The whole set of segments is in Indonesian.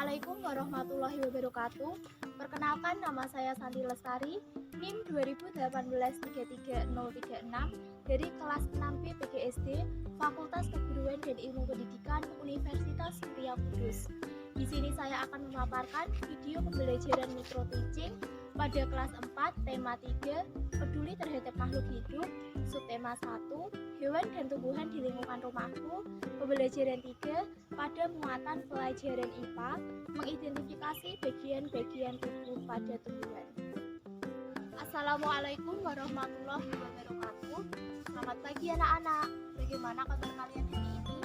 Assalamualaikum warahmatullahi wabarakatuh. Perkenalkan, nama saya Santi Lestari, NIM 2018-33036 dari kelas 6B PGSD Fakultas Keguruan dan Ilmu Pendidikan Universitas Muria Kudus. Di sini saya akan memaparkan video pembelajaran mikro teaching pada kelas 4 tema 3 peduli terhadap makhluk hidup, subtema 1 hewan dan tumbuhan di lingkungan rumahku, pembelajaran 3 pada muatan pelajaran IPA mengidentifikasi bagian-bagian tubuh pada tumbuhan. Assalamualaikum warahmatullahi wabarakatuh. Selamat pagi anak-anak. Bagaimana kabar kalian hari ini?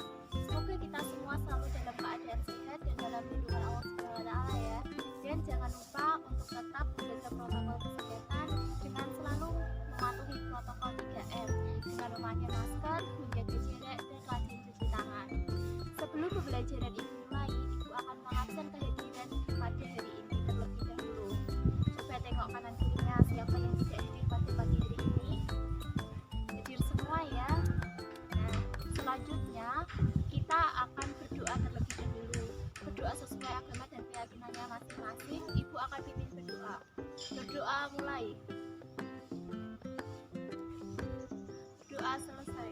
Semoga kita semua selalu dalam keadaan sehat dan dalam lindungan Allah SWT ya. Dan jangan lupa untuk tetap menjaga protokol kesehatan dengan selalu mematuhi protokol 3M dengan memakai masker, menjaga jarak, dan rajin cuci tangan. Sebelum pembelajaran ini mulai, Ibu akan mengabsen kehadiran pada hari ini terlebih dahulu. Coba tengok kanan kirinya siapa yang tidak hadir pada pagi hari ini. Hadir semua ya. Nah, selanjutnya kita akan berdoa terlebih dahulu. Berdoa sesuai agama dan keyakinannya masing-masing. Ibu akan pimpin berdoa. Berdoa mulai. Doa selesai.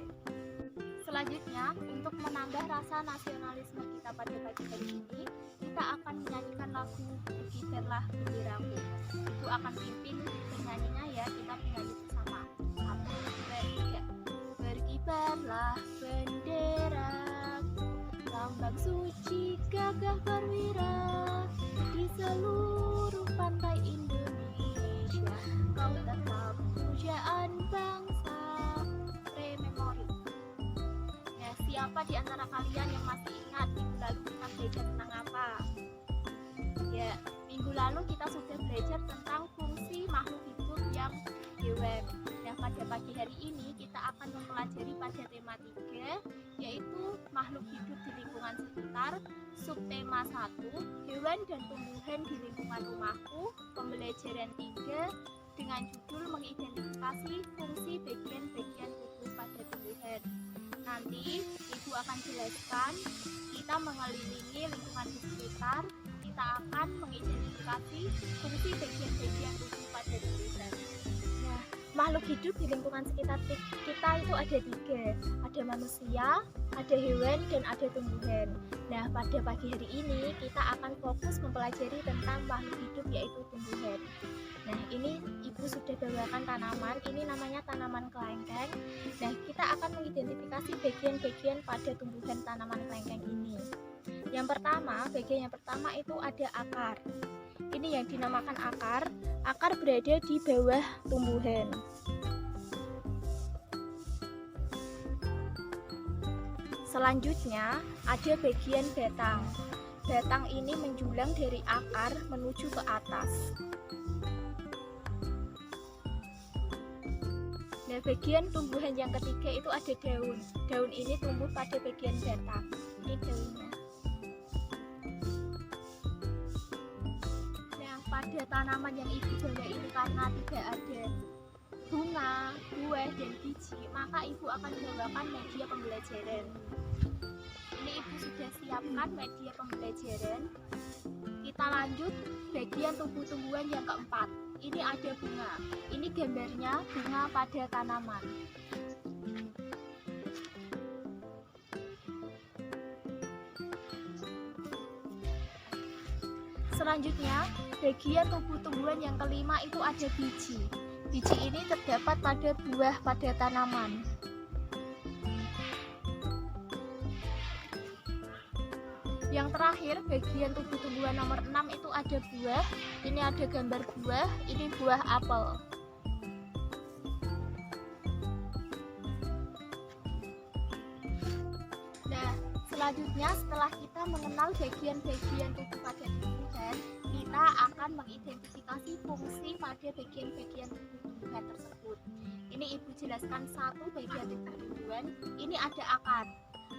Selanjutnya, untuk menambah rasa nasionalisme kita pada pagi hari ini, kita akan menyanyikan lagu Berkibarlah Benderaku. Ibu akan pimpin penyanyinya ya, kita menyanyi bersama. 1, 2, 3. Berkibarlah benderaku, lambang suci gagah perwira, di seluruh pantai Indonesia, kau tetap pujaan bangsa. Memori. Ya, siapa di antara kalian yang masih ingat minggu lalu kita belajar tentang apa? Ya, minggu lalu kita sudah belajar tentang fungsi makhluk hidup yang hewan. Dan pada pagi hari ini kita akan mempelajari pada tema 3, yaitu makhluk hidup di lingkungan sekitar, subtema 1 hewan dan tumbuhan di lingkungan rumahku, pembelajaran 3 dengan judul mengidentifikasi fungsi bagian-bagian tubuh pada tumbuhan. Nanti Ibu akan jelaskan, kita mengelilingi lingkungan di sekitar, kita akan mengidentifikasi fungsi bagian-bagian tubuh pada tumbuhan. Nah, makhluk hidup di lingkungan sekitar kita itu ada 3, ada manusia, ada hewan, dan ada tumbuhan. Nah, pada pagi hari ini kita akan fokus mempelajari tentang makhluk hidup yaitu tumbuhan. Nah, ini Ibu sudah bawakan tanaman, ini namanya tanaman kelengkeng. Nah, kita akan mengidentifikasi bagian-bagian pada tumbuhan tanaman kelengkeng ini. Yang pertama, bagian yang pertama itu ada akar. Ini yang dinamakan akar. Akar berada di bawah tumbuhan. Selanjutnya, ada bagian batang. Batang ini menjulang dari akar menuju ke atas. Nah, bagian tumbuhan yang ketiga itu ada daun. Daun ini tumbuh pada bagian batang. Ini daunnya. Nah, pada tanaman yang Ibu bawa ini karena tidak ada bunga, buah, dan biji, maka Ibu akan membawakan media pembelajaran. Ini Ibu sudah siapkan media pembelajaran. Kita lanjut bagian tumbuh-tumbuhan yang keempat. Ini ada bunga. Ini gambarnya bunga pada tanaman. Selanjutnya, bagian tumbuh-tumbuhan yang kelima itu ada biji. Biji ini terdapat pada buah pada tanaman. Yang terakhir, bagian tumbuh-tumbuhan nomor 6 itu ada buah. Ini ada gambar buah, ini buah apel. Nah, selanjutnya setelah kita mengenal bagian-bagian tubuh pada tumbuhan, kita akan mengidentifikasi fungsi pada bagian-bagian tubuh tumbuhan tersebut. Ini Ibu jelaskan satu bagian tubuh tumbuhan. Ini ada akar.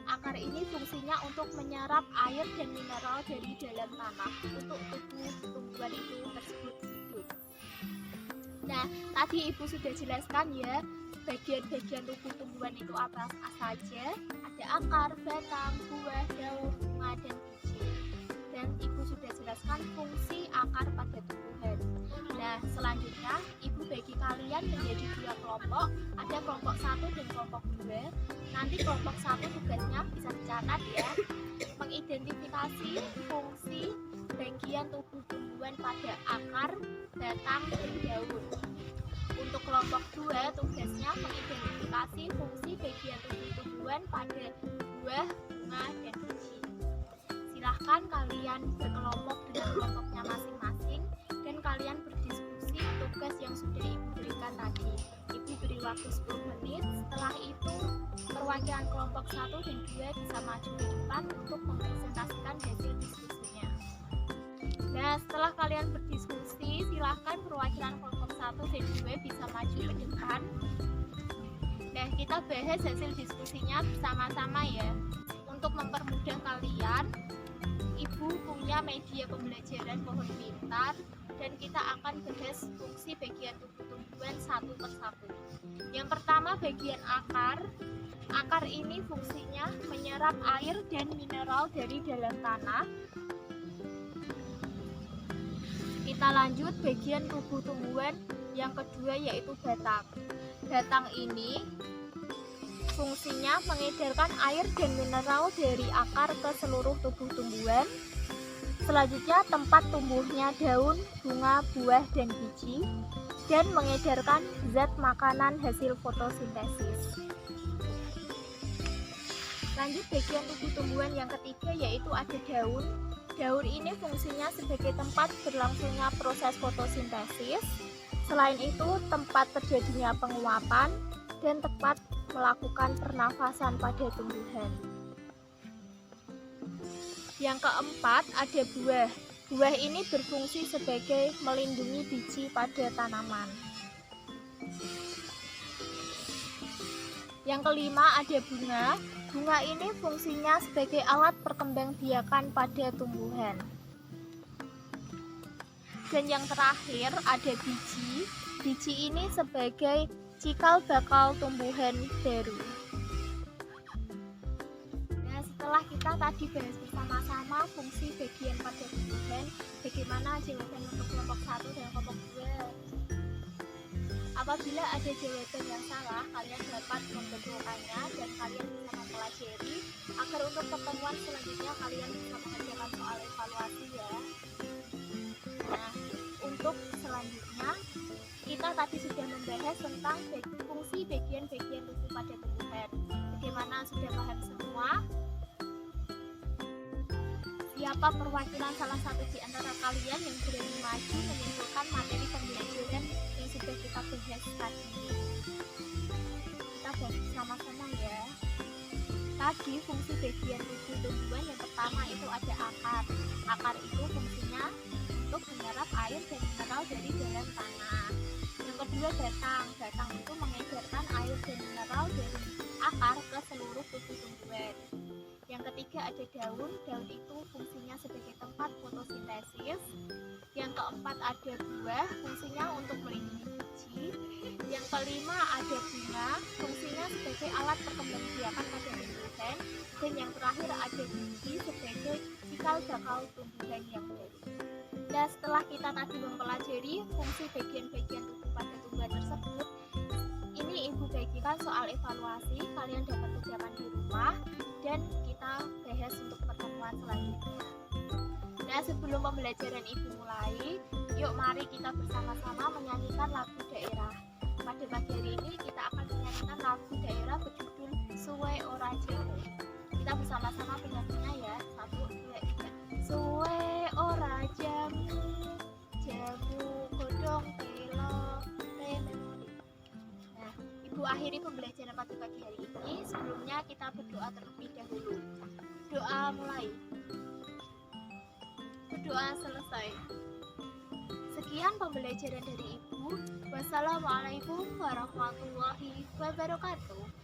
Akar ini fungsinya untuk menyerap air dan mineral dari dalam tanah untuk tubuh tumbuhan itu tersebut hidup. Nah, tadi Ibu sudah jelaskan ya, bagian-bagian tubuh tumbuhan itu apa saja. Ada akar, batang, buah, daun, bunga, dan biji. Dan Ibu sudah Nanti kelompok 1 tugasnya bisa dicatat ya. Mengidentifikasi fungsi bagian tubuh tumbuhan pada akar, batang, dan daun. Untuk kelompok 2 tugasnya mengidentifikasi fungsi bagian tubuh tumbuhan pada buah, bunga, dan biji. Silahkan kalian berkelompok dengan kelompoknya masing-masing dan kalian berdiskusi tugas yang sudah Ibu berikan tadi. Ibu beri waktu 10 menit. Setelah itu perwakilan kelompok 1 dan 2 bisa maju ke depan untuk mempresentasikan hasil diskusinya. Nah, setelah kalian berdiskusi, silahkan perwakilan kelompok 1 dan 2 bisa maju ke depan. Nah, kita bahas hasil diskusinya bersama-sama ya. Untuk mempermudah kalian, Ibu punya media pembelajaran pohon pintar dan kita akan bahas fungsi bagian tubuh tumbuhan satu persatu. Yang pertama bagian akar. Akar ini fungsinya menyerap air dan mineral dari dalam tanah. Kita lanjut bagian tubuh tumbuhan yang kedua yaitu batang. Batang ini fungsinya mengedarkan air dan mineral dari akar ke seluruh tubuh tumbuhan. Selanjutnya tempat tumbuhnya daun, bunga, buah, dan biji dan mengedarkan zat makanan hasil fotosintesis. Lanjut bagian tubuh tumbuhan yang ketiga yaitu ada daun. Daun ini fungsinya sebagai tempat berlangsungnya proses fotosintesis. Selain itu tempat terjadinya penguapan dan tempat melakukan pernafasan pada tumbuhan. Yang keempat ada buah. Buah ini berfungsi sebagai melindungi biji pada tanaman. Yang kelima ada bunga. Bunga ini fungsinya sebagai alat perkembangbiakan pada tumbuhan. Dan yang terakhir ada biji. Biji ini sebagai cikal bakal tumbuhan baru. Nah, setelah kita tadi bahas bersama-sama fungsi bagian pada tumbuhan, bagaimana jawaban untuk kelompok 1 dan kelompok 2? Apabila ada jawaban yang salah, kalian dapat membetulkannya dan kalian bisa mempelajari agar untuk pertemuan selanjutnya kalian bisa mengerjakan soal evaluasi ya. Nah, untuk selanjutnya kita tadi sudah membahas tentang fungsi bagian-bagian tubuh pada tumbuhan. Bagaimana, sudah paham semua? Siapa perwakilan salah satu di antara kalian yang berani maju menyimpulkan materi pembelajaran yang sudah kita bahas tadi? Kita bahas bersama-sama ya. Tadi fungsi bagian tubuh tumbuhan yang pertama itu ada akar. Akar itu fungsinya untuk menyerap air dan mineral dari dalam tanah. Yang kedua batang. Batang itu mengedarkan air dan mineral dari akar ke seluruh tubuh tumbuhan. Yang ketiga ada daun. Daun itu fungsinya sebagai tempat fotosintesis. Yang keempat ada buah, fungsinya untuk melindungi biji. Yang kelima ada bunga, fungsinya sebagai alat perkembangbiakan pada tumbuhan. Dan yang terakhir ada biji sebagai cikal bakal tumbuhan yang baru. Nah, setelah kita tadi mempelajari fungsi bagian-bagian tubuh pada tumbuhan tersebut, ini Ibu bagikan soal evaluasi, kalian dapat kerjakan di rumah dan kita bahas untuk pertemuan selanjutnya. Nah, sebelum pembelajaran Ibu mulai, yuk mari kita bersama-sama menyanyikan lagu daerah. Pada pagi hari ini kita akan menyanyikan lagu daerah berjudul Suwe Ora Jamu. Kita bersama-sama penyanyinya ya. 1, 2, 3. Suwe ora jamu, jamu godong telo memori. Nah, Ibu akhiri pembelajaran pada pagi hari ini. Sebelumnya kita berdoa terlebih dahulu. Doa mulai. Berdoa selesai. Sekian pembelajaran dari Ibu. Wassalamualaikum warahmatullahi wabarakatuh.